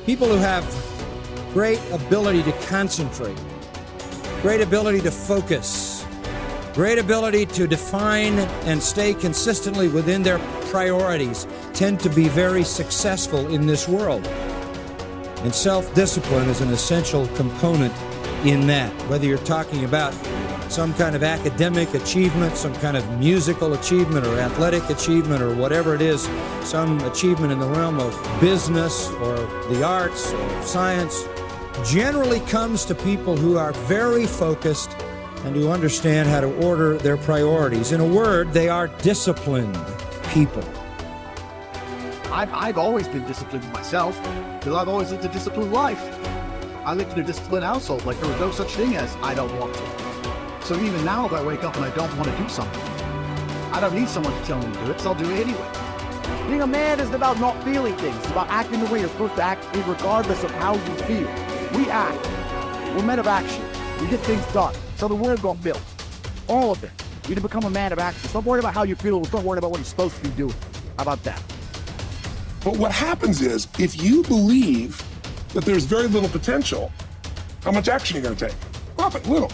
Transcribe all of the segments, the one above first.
People who have great ability to concentrate, great ability to focus, great ability to define and stay consistently within their priorities tend to be very successful in this world. And self-discipline is an essential component in that. Whether you're talking about some kind of academic achievement, some kind of musical achievement or athletic achievement or whatever it is, some achievement in the realm of business or the arts or science, generally comes to people who are very focused and who understand how to order their priorities. In a word, they are disciplined people. I've always been disciplined myself because I've always lived a disciplined life. I lived in a disciplined household, like there was no such thing as I don't want to. So even now, if I wake up and I don't want to do something, I don't need someone to tell me to do it, so I'll do it anyway. Being a man isn't about not feeling things. It's about acting the way you're supposed to act regardless of how you feel. We act. We're men of action. We get things done. So the world got built. All of it. You need to become a man of action. Stop worrying about how you feel. Stop worrying about what you're supposed to be doing. How about that? But what happens is, if you believe that there's very little potential, how much action are you going to take? Profit, little.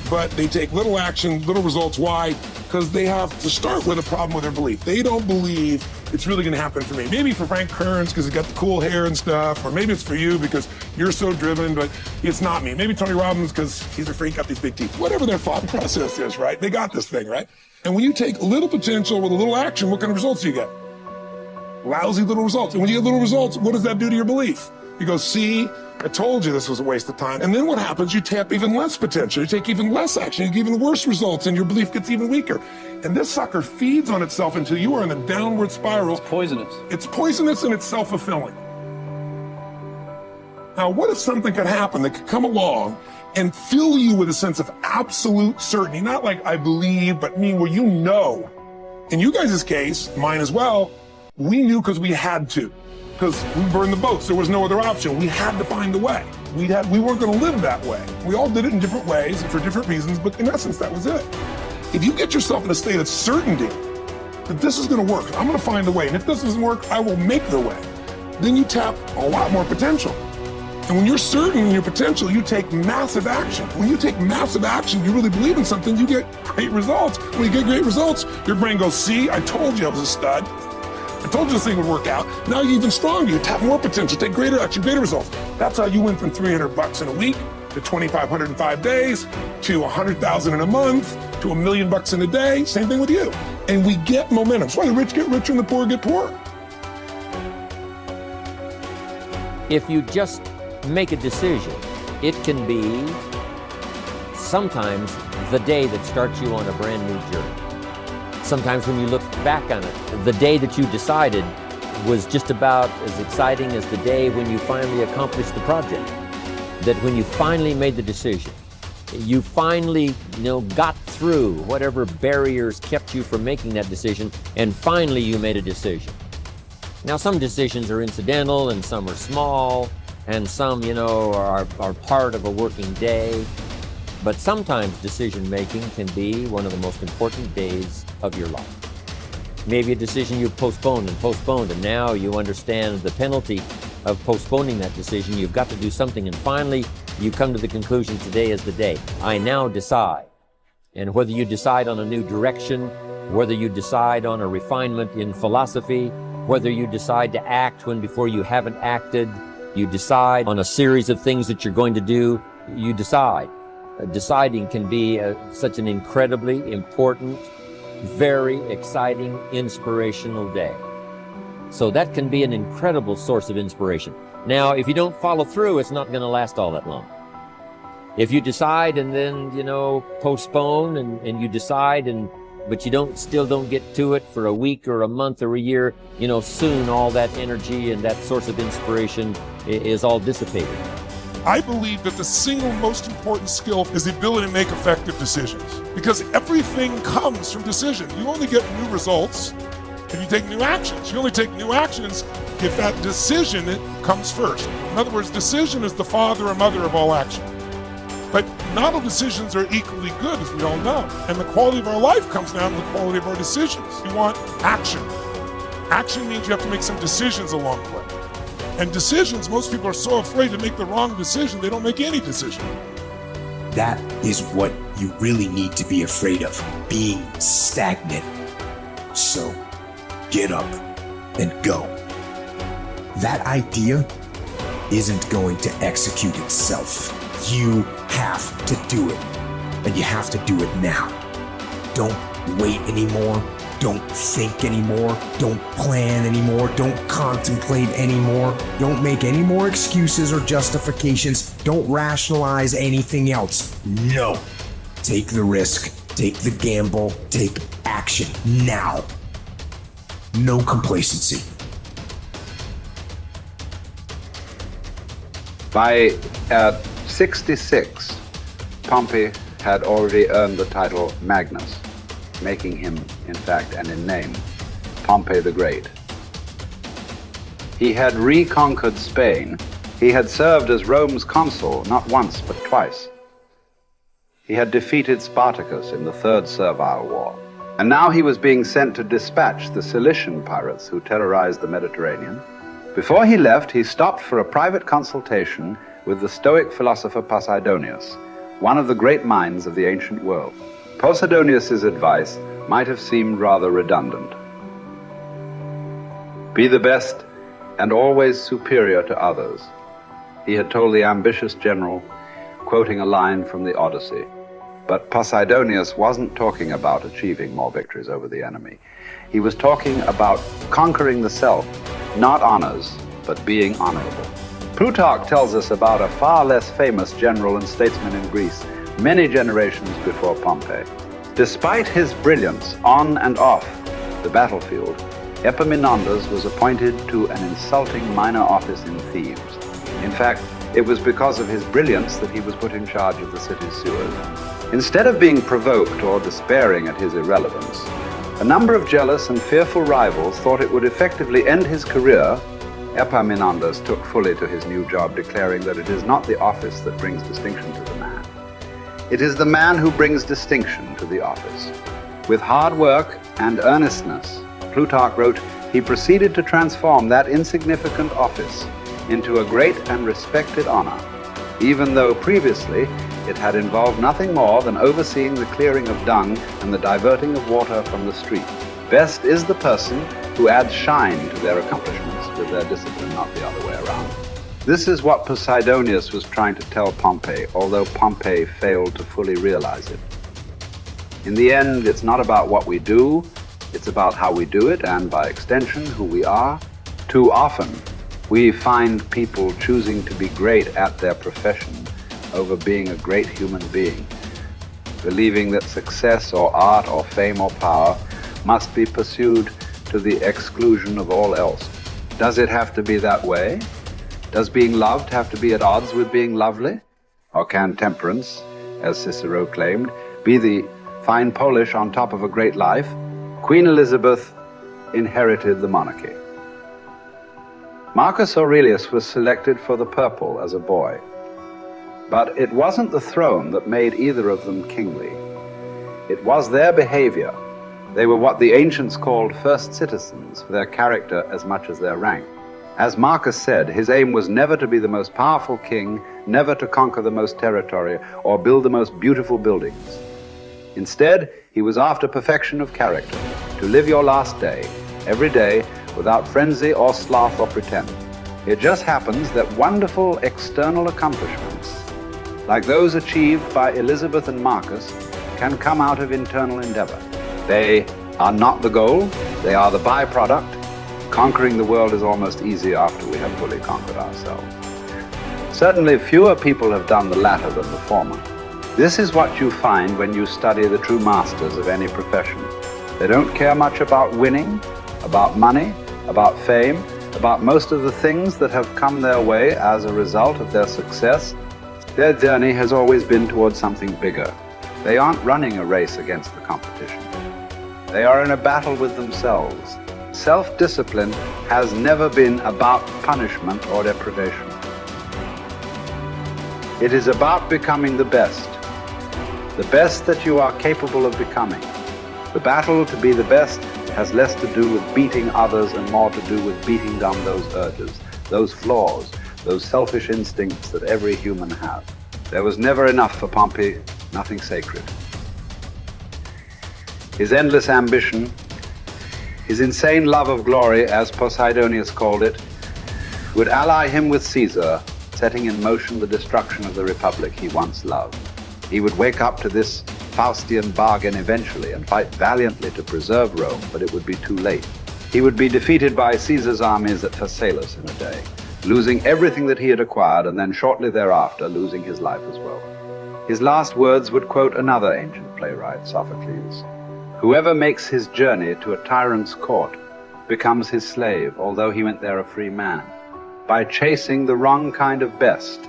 But they take little action, little results. Why? Because they have to start with a problem with their belief. They don't believe it's really going to happen for me. Maybe for Frank Kearns because he's got the cool hair and stuff, or maybe it's for you because you're so driven, but it's not me. Maybe Tony Robbins because he's a freak, got these big teeth. Whatever their thought process is, right? They got this thing, right? And when you take a little potential with a little action, what kind of results do you get? Lousy little results. And when you get little results, what does that do to your belief? You go, see, I told you this was a waste of time. And then what happens? You tap even less potential. You take even less action. You get even worse results, and your belief gets even weaker. And this sucker feeds on itself until you are in a downward spiral. It's poisonous. It's poisonous and it's self-fulfilling. Now, what if something could happen that could come along and fill you with a sense of absolute certainty? Not like I believe, but mean where you know. In you guys' case, mine as well, we knew because we had to. Because we burned the boats. There was no other option. We had to find a way. We weren't going to live that way. We all did it in different ways and for different reasons, but in essence, that was it. If you get yourself in a state of certainty that this is going to work, I'm going to find a way, and if this doesn't work, I will make the way, then you tap a lot more potential. And when you're certain in your potential, you take massive action. When you take massive action, you really believe in something, you get great results. When you get great results, your brain goes, see, I told you I was a stud. I told you this thing would work out. Now you're even stronger. You tap more potential, take greater action, greater results. That's how you went from $300 in a week to $2,500 in 5 days to $100,000 in a month to $1 million in a day. Same thing with you. And we get momentum. That's why the rich get richer and the poor get poorer. If you just make a decision, it can be sometimes the day that starts you on a brand new journey. Sometimes when you look back on it, the day that you decided was just about as exciting as the day when you finally accomplished the project. That when you finally made the decision, you finally, got through whatever barriers kept you from making that decision, and finally you made a decision. Now, some decisions are incidental and some are small, and some, are part of a working day. But sometimes decision-making can be one of the most important days of your life. Maybe a decision you've postponed, and now you understand the penalty of postponing that decision. You've got to do something, and finally you come to the conclusion, today is the day. I now decide. And whether you decide on a new direction, whether you decide on a refinement in philosophy, whether you decide to act when before you haven't acted, you decide on a series of things that you're going to do, you decide. Deciding can be such an incredibly important, very exciting, inspirational day. So that can be an incredible source of inspiration. Now, if you don't follow through, it's not going to last all that long. If you decide and then, postpone and you decide but you still don't get to it for a week or a month or a year, soon all that energy and that source of inspiration is all dissipated. I believe that the single most important skill is the ability to make effective decisions, because everything comes from decision. You only get new results if you take new actions. You only take new actions if that decision comes first. In other words, decision is the father and mother of all action. But not all decisions are equally good, as we all know. And the quality of our life comes down to the quality of our decisions. You want action. Action means you have to make some decisions along the way. And decisions, most people are so afraid to make the wrong decision, they don't make any decision. That is what you really need to be afraid of, being stagnant. So get up and go. That idea isn't going to execute itself. You have to do it, and you have to do it now. Don't wait anymore. Don't think anymore. Don't plan anymore. Don't contemplate anymore. Don't make any more excuses or justifications. Don't rationalize anything else. No. Take the risk. Take the gamble. Take action now. No complacency. By 66, Pompey had already earned the title Magnus, making him, in fact, and in name, Pompey the Great. He had reconquered Spain. He had served as Rome's consul not once but twice. He had defeated Spartacus in the Third Servile War. And now he was being sent to dispatch the Cilician pirates who terrorized the Mediterranean. Before he left, he stopped for a private consultation with the Stoic philosopher Posidonius, one of the great minds of the ancient world. Posidonius's advice might have seemed rather redundant. Be the best and always superior to others, he had told the ambitious general, quoting a line from the Odyssey. But Posidonius wasn't talking about achieving more victories over the enemy. He was talking about conquering the self, not honors, but being honorable. Plutarch tells us about a far less famous general and statesman in Greece, many generations before Pompey. Despite his brilliance on and off the battlefield, Epaminondas was appointed to an insulting minor office in Thebes. In fact, it was because of his brilliance that he was put in charge of the city's sewers. Instead of being provoked or despairing at his irrelevance, a number of jealous and fearful rivals thought it would effectively end his career. Epaminondas took fully to his new job, declaring that it is not the office that brings distinction to the man. It is the man who brings distinction to the office. With hard work and earnestness, Plutarch wrote, he proceeded to transform that insignificant office into a great and respected honor, even though previously it had involved nothing more than overseeing the clearing of dung and the diverting of water from the street. Best is the person who adds shine to their accomplishments with their discipline, not the other way around. This is what Posidonius was trying to tell Pompey, although Pompey failed to fully realize it. In the end, it's not about what we do, it's about how we do it, and by extension, who we are. Too often, we find people choosing to be great at their profession over being a great human being, believing that success or art or fame or power must be pursued to the exclusion of all else. Does it have to be that way? Does being loved have to be at odds with being lovely? Or can temperance, as Cicero claimed, be the fine polish on top of a great life? Queen Elizabeth inherited the monarchy. Marcus Aurelius was selected for the purple as a boy. But it wasn't the throne that made either of them kingly. It was their behavior. They were what the ancients called first citizens, for their character as much as their rank. As Marcus said, his aim was never to be the most powerful king, never to conquer the most territory, or build the most beautiful buildings. Instead, he was after perfection of character, to live your last day, every day, without frenzy or sloth or pretense. It just happens that wonderful external accomplishments, like those achieved by Elizabeth and Marcus, can come out of internal endeavor. They are not the goal, they are the byproduct. Conquering the world is almost easy after we have fully conquered ourselves. Certainly fewer people have done the latter than the former. This is what you find when you study the true masters of any profession. They don't care much about winning, about money, about fame, about most of the things that have come their way as a result of their success. Their journey has always been towards something bigger. They aren't running a race against the competition. They are in a battle with themselves. Self-discipline has never been about punishment or deprivation. It is about becoming the best that you are capable of becoming. The battle to be the best has less to do with beating others and more to do with beating down those urges. those flaws, those selfish instincts that every human has. There was never enough for Pompey, nothing sacred. His endless ambition, his insane love of glory, as Posidonius called it, would ally him with Caesar, setting in motion the destruction of the republic he once loved. He would wake up to this Faustian bargain eventually and fight valiantly to preserve Rome, but it would be too late. He would be defeated by Caesar's armies at Pharsalus in a day, losing everything that he had acquired, and then shortly thereafter losing his life as well. His last words would quote another ancient playwright, Sophocles: "Whoever makes his journey to a tyrant's court becomes his slave, although he went there a free man. By chasing the wrong kind of best,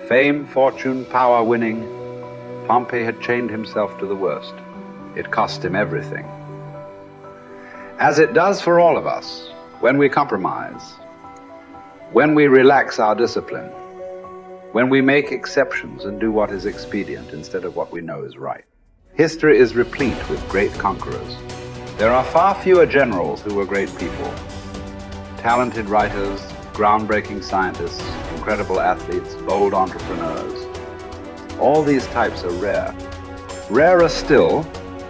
fame, fortune, power winning, Pompey had chained himself to the worst. It cost him everything." As it does for all of us, when we compromise, when we relax our discipline, when we make exceptions and do what is expedient instead of what we know is right. History is replete with great conquerors. There are far fewer generals who were great people. Talented writers, groundbreaking scientists, incredible athletes, bold entrepreneurs. All these types are rare. Rarer still,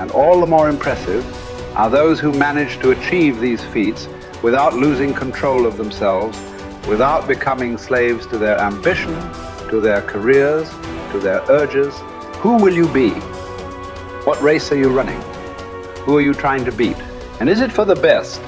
and all the more impressive, are those who manage to achieve these feats without losing control of themselves, without becoming slaves to their ambition, to their careers, to their urges. Who will you be? What race are you running? Who are you trying to beat? And is it for the best